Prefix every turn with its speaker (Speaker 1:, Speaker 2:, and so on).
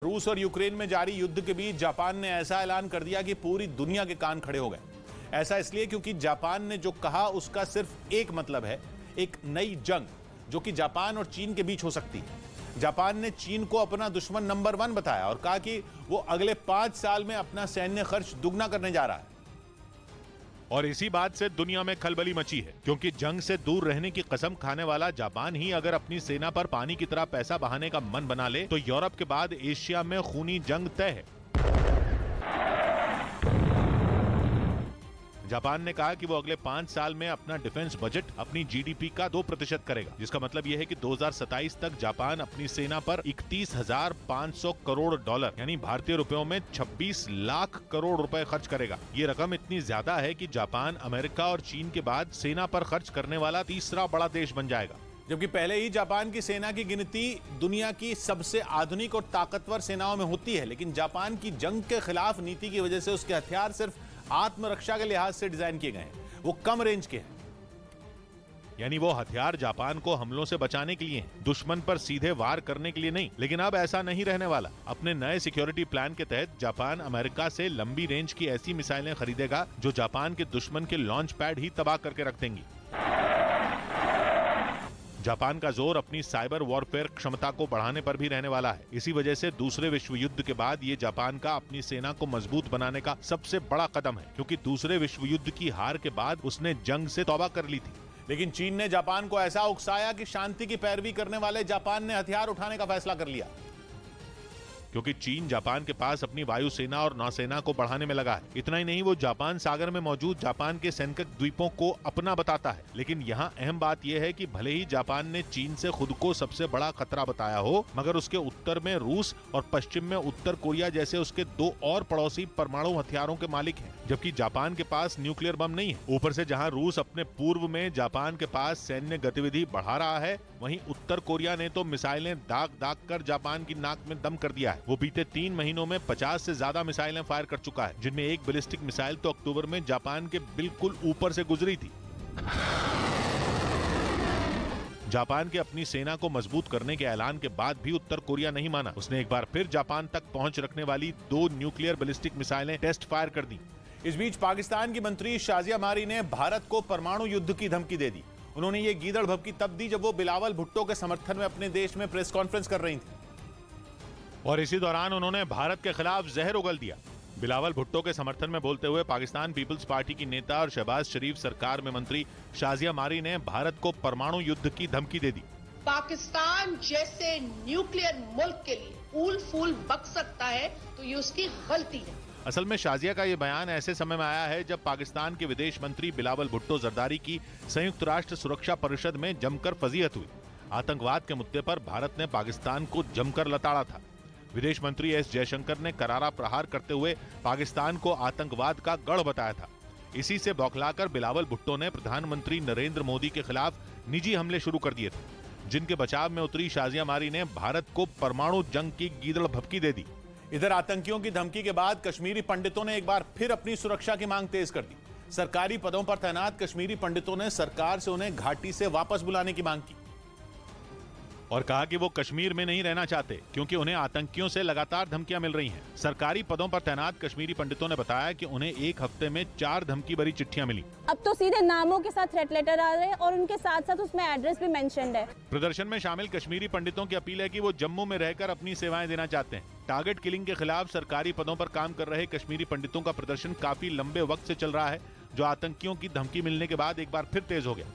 Speaker 1: रूस और यूक्रेन में जारी युद्ध के बीच जापान ने ऐसा ऐलान कर दिया कि पूरी दुनिया के कान खड़े हो गए। ऐसा इसलिए क्योंकि जापान ने जो कहा उसका सिर्फ एक मतलब है, एक नई जंग जो कि जापान और चीन के बीच हो सकती है। जापान ने चीन को अपना दुश्मन नंबर 1 बताया और कहा कि वो अगले 5 साल में अपना सैन्य खर्च दुगना करने जा रहा है।
Speaker 2: और इसी बात से दुनिया में खलबली मची है, क्योंकि जंग से दूर रहने की कसम खाने वाला जापान ही अगर अपनी सेना पर पानी की तरह पैसा बहाने का मन बना ले तो यूरोप के बाद एशिया में खूनी जंग तय है। जापान ने कहा कि वो अगले 5 साल में अपना डिफेंस बजट अपनी जीडीपी का 2% करेगा, जिसका मतलब यह है कि 2027 तक जापान अपनी सेना पर 31,500 करोड़ डॉलर यानी भारतीय रुपयों में 26 लाख करोड़ रुपए खर्च करेगा। ये रकम इतनी ज्यादा है कि जापान अमेरिका और चीन के बाद सेना पर खर्च करने वाला तीसरा बड़ा देश बन जाएगा।
Speaker 1: जबकि पहले ही जापान की सेना की गिनती दुनिया की सबसे आधुनिक और ताकतवर सेनाओं में होती है, लेकिन जापान की जंग के खिलाफ नीति की वजह से उसके हथियार सिर्फ आत्मरक्षा के लिहाज से डिजाइन किए गए हैं। वो कम रेंज के हैं,
Speaker 2: यानी वो हथियार जापान को हमलों से बचाने के लिए हैं, दुश्मन पर सीधे वार करने के लिए नहीं। लेकिन अब ऐसा नहीं रहने वाला। अपने नए सिक्योरिटी प्लान के तहत जापान अमेरिका से लंबी रेंज की ऐसी मिसाइलें खरीदेगा जो जापान के दुश्मन के लॉन्च पैड ही तबाह करके रख देंगी। जापान का जोर अपनी साइबर वॉरफेयर क्षमता को बढ़ाने पर भी रहने वाला है। इसी वजह से दूसरे विश्व युद्ध के बाद ये जापान का अपनी सेना को मजबूत बनाने का सबसे बड़ा कदम है, क्योंकि दूसरे विश्व युद्ध की हार के बाद उसने जंग से तौबा कर ली थी।
Speaker 1: लेकिन चीन ने जापान को ऐसा उकसाया कि शांति की पैरवी करने वाले जापान ने हथियार उठाने का फैसला कर लिया,
Speaker 2: क्योंकि चीन जापान के पास अपनी वायुसेना और नौसेना को बढ़ाने में लगा है। इतना ही नहीं, वो जापान सागर में मौजूद जापान के सेनकक द्वीपों को अपना बताता है। लेकिन यहाँ अहम बात यह है कि भले ही जापान ने चीन से खुद को सबसे बड़ा खतरा बताया हो, मगर उसके उत्तर में रूस और पश्चिम में उत्तर कोरिया जैसे उसके 2 और पड़ोसी परमाणु हथियारों के मालिक हैं, जबकि जापान के पास न्यूक्लियर बम नहीं है। ऊपर से जहाँ रूस अपने पूर्व में जापान के पास सैन्य गतिविधि बढ़ा रहा है, वहीं उत्तर कोरिया ने तो मिसाइलें दाग दाग कर जापान की नाक में दम कर दिया है। वो बीते 3 महीनों में 50 से ज्यादा मिसाइलें फायर कर चुका है, जिनमें एक बैलिस्टिक मिसाइल तो अक्टूबर में जापान के बिल्कुल ऊपर से गुजरी थी। जापान के अपनी सेना को मजबूत करने के ऐलान के बाद भी उत्तर कोरिया नहीं माना। उसने एक बार फिर जापान तक पहुंच रखने वाली 2 न्यूक्लियर बैलिस्टिक मिसाइलें टेस्ट फायर कर दी।
Speaker 1: इस बीच पाकिस्तान की मंत्री शाजिया मारी ने भारत को परमाणु युद्ध की धमकी दे दी। उन्होंने ये गीदड़ भभकी तब दी जब वो बिलावल भुट्टो के समर्थन में अपने देश में प्रेस कॉन्फ्रेंस कर रही थी,
Speaker 2: और इसी दौरान उन्होंने भारत के खिलाफ जहर उगल दिया। बिलावल भुट्टो के समर्थन में बोलते हुए पाकिस्तान पीपल्स पार्टी की नेता और शहबाज शरीफ सरकार में मंत्री शाजिया मारी ने भारत को परमाणु युद्ध की धमकी दे दी।
Speaker 3: पाकिस्तान जैसे न्यूक्लियर मुल्क के लिए फूल फूल बक सकता है तो ये उसकी गलती है।
Speaker 2: असल में शाजिया का ये बयान ऐसे समय में आया है जब पाकिस्तान के विदेश मंत्री बिलावल भुट्टो जरदारी की संयुक्त राष्ट्र सुरक्षा परिषद में जमकर फजीहत हुई। आतंकवाद के मुद्दे पर भारत ने पाकिस्तान को जमकर लताड़ा था। विदेश मंत्री एस जयशंकर ने करारा प्रहार करते हुए पाकिस्तान को आतंकवाद का गढ़ बताया था। इसी से बौखलाकर बिलावल भुट्टो ने प्रधानमंत्री नरेंद्र मोदी के खिलाफ निजी हमले शुरू कर दिए थे, जिनके बचाव में उतरी शाजिया मारी ने भारत को परमाणु जंग की गीदड़ भभकी दे दी।
Speaker 1: इधर आतंकियों की धमकी के बाद कश्मीरी पंडितों ने एक बार फिर अपनी सुरक्षा की मांग तेज कर दी। सरकारी पदों पर तैनात कश्मीरी पंडितों ने सरकार से उन्हें घाटी से वापस बुलाने की मांग की
Speaker 2: और कहा कि वो कश्मीर में नहीं रहना चाहते, क्योंकि उन्हें आतंकियों से लगातार धमकियां मिल रही हैं। सरकारी पदों पर तैनात कश्मीरी पंडितों ने बताया कि उन्हें 1 हफ्ते में 4 धमकी भरी चिट्ठियां मिली।
Speaker 4: अब तो सीधे नामों के साथ थ्रेट लेटर आ रहे हैं और उनके साथ साथ उसमें एड्रेस भी मेंशन्ड है।
Speaker 2: प्रदर्शन में शामिल कश्मीरी पंडितों की अपील है कि वो जम्मू में रहकर अपनी सेवाएं देना चाहते हैं। टारगेट किलिंग के खिलाफ सरकारी पदों पर काम कर रहे कश्मीरी पंडितों का प्रदर्शन काफी लंबे वक्त से चल रहा है, जो आतंकियों की धमकी मिलने के बाद एक बार फिर तेज हो गया।